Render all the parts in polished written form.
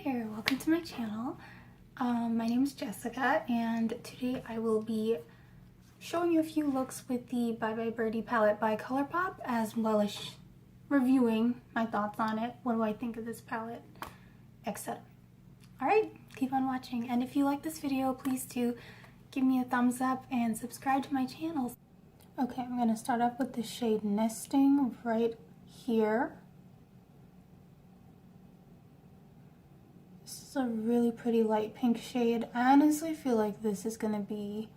there, welcome to my channel. My name is Jessica and today I will be showing you a few looks with the Bye Bye Birdie palette by Colourpop, as well as reviewing my thoughts on it, what do I think of this palette, etc. Alright, keep on watching, and if you like this video, please do give me a thumbs up and subscribe to my channel. Okay, I'm going to start off with the shade Nesting right here. This is a really pretty light pink shade. I honestly feel like this is going to be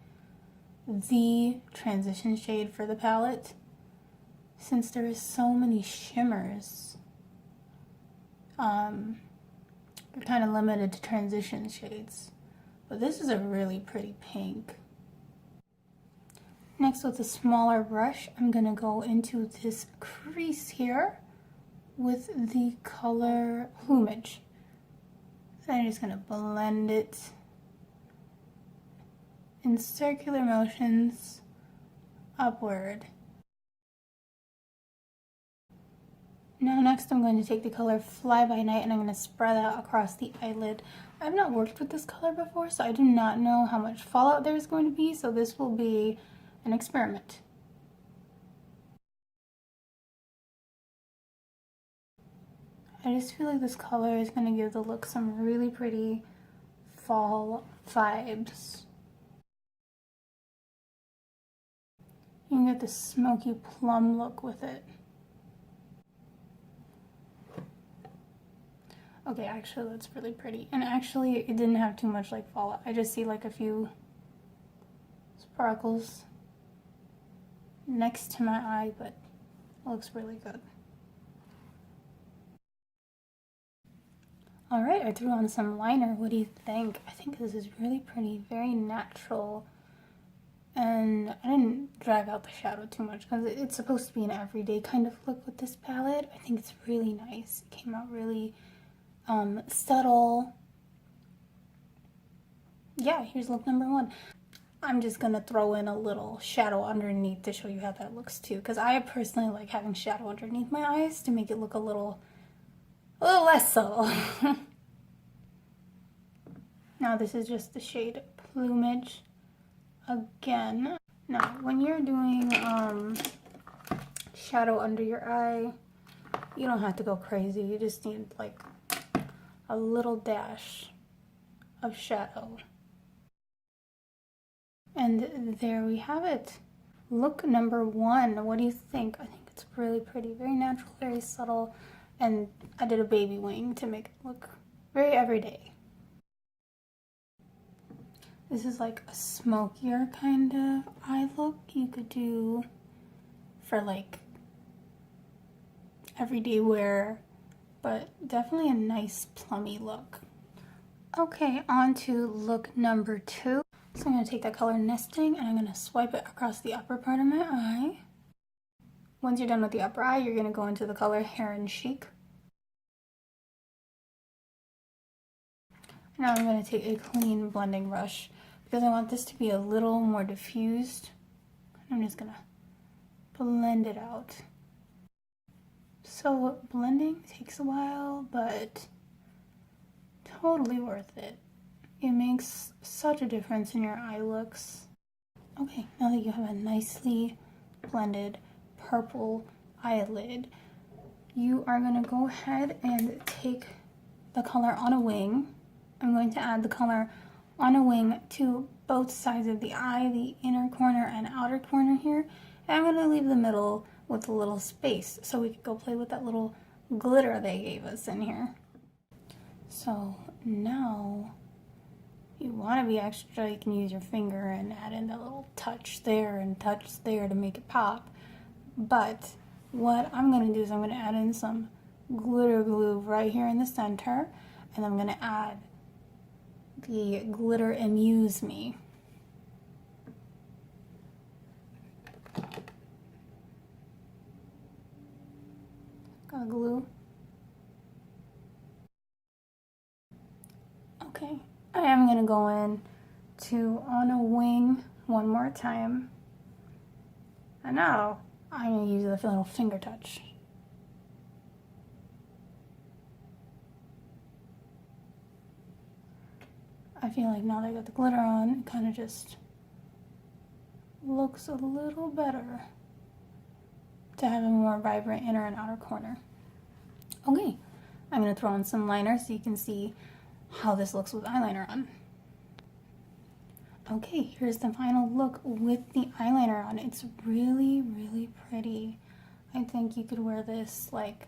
the transition shade for the palette, since there is so many shimmers. They're kind of limited to transition shades, but this is a really pretty pink. Next, with a smaller brush, I'm going to go into this crease here with the color Plumage. So I'm just going to blend it in circular motions upward. Now next I'm going to take the color Fly By Night and I'm going to spread that across the eyelid. I've not worked with this color before, so I do not know how much fallout there is going to be, so this will be an experiment. I just feel like this color is going to give the look some really pretty fall vibes. You can get this smoky plum look with it. Okay, actually that's really pretty. And actually it didn't have too much like fallout. I just see like a few sparkles next to my eye, but it looks really good. Alright, I threw on some liner. What do you think? I think this is really pretty, very natural. And I didn't drag out the shadow too much because it's supposed to be an everyday kind of look with this palette. I think it's really nice. It came out really subtle. Yeah, here's look number one. I'm just going to throw in a little shadow underneath to show you how that looks too, because I personally like having shadow underneath my eyes to make it look a little less subtle. Now this is just the shade Plumage again. Now when you're doing shadow under your eye, you don't have to go crazy. You just need like a little dash of shadow. And there we have it. Look number one. What do you think? I think it's really pretty, very natural, very subtle. And I did a baby wing to make it look very everyday. This is like a smokier kind of eye look you could do for like everyday wear, but definitely a nice plummy look. Okay, on to look number two. So I'm going to take that color Nesting and I'm going to swipe it across the upper part of my eye. Once you're done with the upper eye, you're going to go into the color Heron Chic. Now I'm going to take a clean blending brush because I want this to be a little more diffused. I'm just going to blend it out. So blending takes a while, but totally worth it. It makes such a difference in your eye looks. Okay, now that you have a nicely blended purple eyelid, you are going to go ahead and take the color On a Wing. I'm going to add the color On a Wing to both sides of the eye, the inner corner and outer corner here. And I'm going to leave the middle with a little space so we could go play with that little glitter they gave us in here. So now you want to be extra, you can use your finger and add in a little touch there and touch there to make it pop. But what I'm going to do is I'm going to add in some glitter glue right here in the center, and I'm going to add the glitter Amuse Me. Got glue. Okay, I am going to go in to On a Wing one more time. And now I'm going to use a little finger touch. I feel like now that I got the glitter on, it kind of just looks a little better to have a more vibrant inner and outer corner. Okay, I'm going to throw on some liner so you can see how this looks with eyeliner on. Okay, here's the final look with the eyeliner on. It's really, really pretty. I think you could wear this like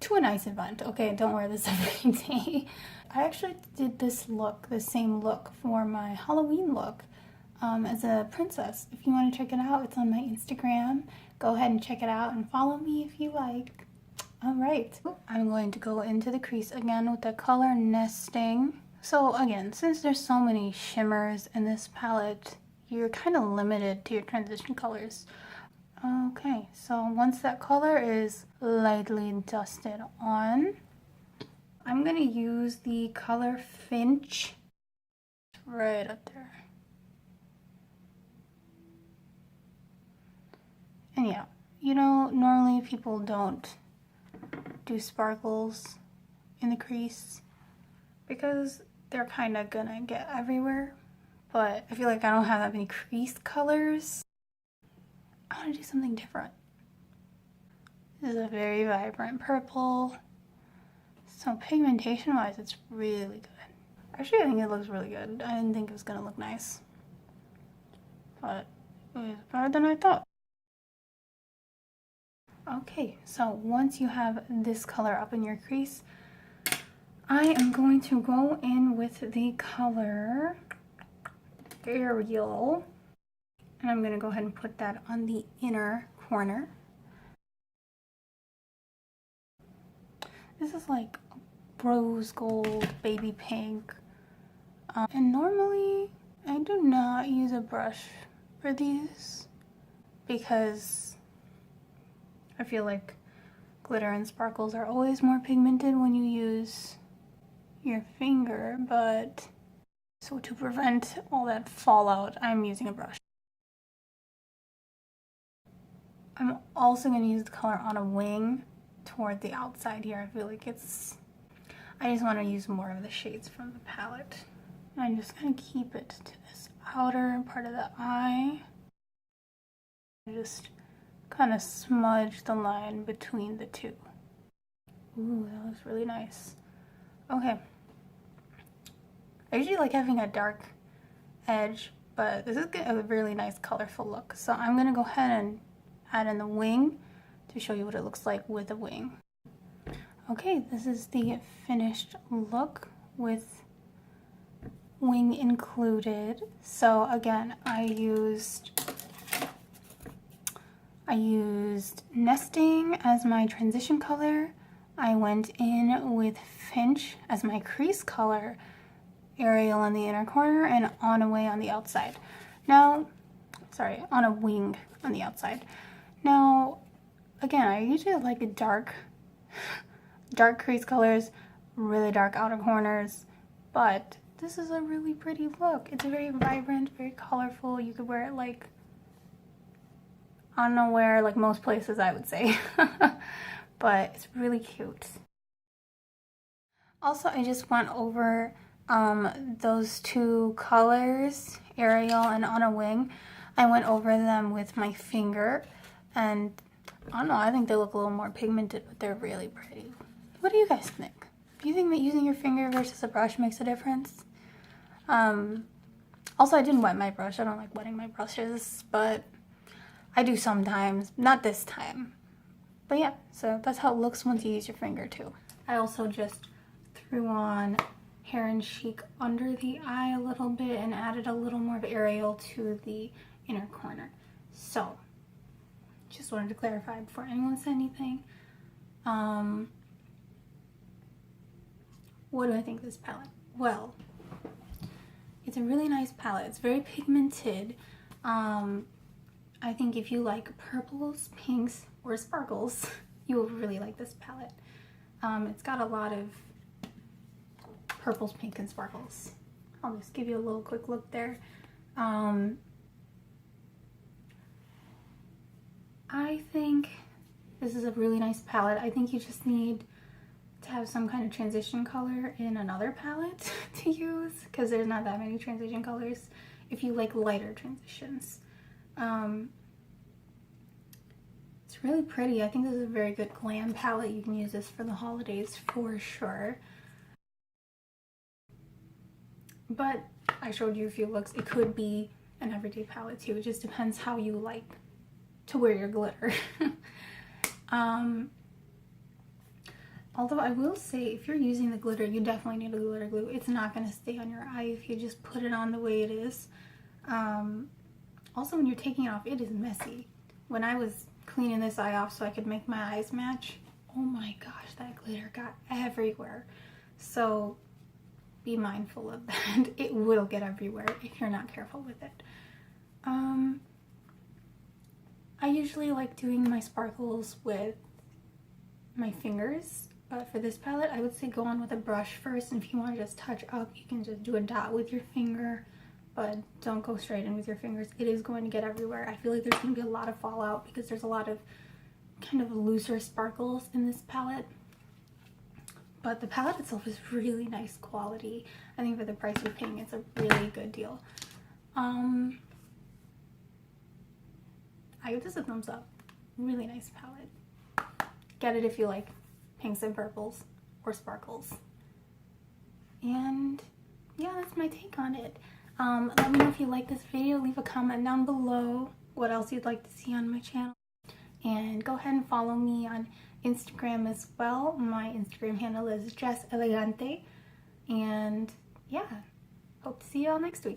to a nice event. Okay, don't wear this every day. I actually did this look, the same look for my Halloween look as a princess. If you want to check it out, it's on my Instagram. Go ahead and check it out and follow me if you like. All right, I'm going to go into the crease again with the color Nesting. So again, since there's so many shimmers in this palette, you're kind of limited to your transition colors. Okay, so once that color is lightly dusted on, I'm going to use the color Finch right up there. And yeah, you know, normally people don't do sparkles in the crease because they're kind of gonna get everywhere, but I feel like I don't have that many crease colors. I want to do something different. This is a very vibrant purple, so pigmentation wise it's really good. Actually, I think it looks really good. I didn't think it was gonna look nice, but it was better than I thought. Okay, so once you have this color up in your crease, I am going to go in with the color Ariel, and I'm going to go ahead and put that on the inner corner. This is like rose gold, baby pink, and normally I do not use a brush for these because I feel like glitter and sparkles are always more pigmented when you use your finger, but so to prevent all that fallout, I'm using a brush. I'm also going to use the color on a wing toward the outside here. I feel like I just want to use more of the shades from the palette. I'm just going to keep it to this outer part of the eye. Just kind of smudge the line between the two. Ooh, that looks really nice. Okay. I usually like having a dark edge, but this is a really nice colorful look. So I'm going to go ahead and add in the wing to show you what it looks like with a wing. Okay, this is the finished look with wing included. So again, I used Nesting as my transition color. I went in with Finch as my crease color, Ariel on the inner corner, and On a Way on the outside. Now, sorry, On a Wing on the outside. Now, again, I usually like a dark crease colors, really dark outer corners, but this is a really pretty look. It's very vibrant, very colorful. You could wear it like, I don't know where, like most places I would say, but it's really cute. Also, I just went over those two colors, Ariel and On a Wing. I went over them with my finger, and I don't know, I think they look a little more pigmented, but they're really pretty. What do you guys think? Do you think that using your finger versus a brush makes a difference? Also, I didn't wet my brush. I don't like wetting my brushes, but I do sometimes. Not this time. But yeah, so that's how it looks once you use your finger too. I also just threw on Hair and Chic under the eye a little bit and added a little more of Ariel to the inner corner. So, just wanted to clarify before anyone said anything. What do I think of this palette? Well, it's a really nice palette. It's very pigmented. I think if you like purples, pinks, or sparkles, you will really like this palette. It's got a lot of purples, pink, and sparkles. I'll just give you a little quick look there. I think this is a really nice palette. I think you just need to have some kind of transition color in another palette to use, because there's not that many transition colors if you like lighter transitions. It's really pretty. I think this is a very good glam palette. You can use this for the holidays for sure. But I showed you a few looks. It could be an everyday palette too. It just depends how you like to wear your glitter. Although I will say, if you're using the glitter, you definitely need a glitter glue. It's not going to stay on your eye if you just put it on the way it is. Also, when you're taking it off, it is messy. When I was cleaning this eye off so I could make my eyes match, oh my gosh, that glitter got everywhere. So be mindful of that. It will get everywhere if you're not careful with it. I usually like doing my sparkles with my fingers, but for this palette I would say go on with a brush first, and if you want to just touch up, you can just do a dot with your finger, but don't go straight in with your fingers. It is going to get everywhere. I feel like there's going to be a lot of fallout because there's a lot of kind of looser sparkles in this palette. But the palette itself is really nice quality. I think for the price you're paying, it's a really good deal. I give this a thumbs up. Really nice palette. Get it if you like pinks and purples or sparkles. And yeah, that's my take on it. Let me know if you like this video. Leave a comment down below what else you'd like to see on my channel. And go ahead and follow me on Instagram as well. My Instagram handle is Jess Elegante. And yeah, hope to see you all next week.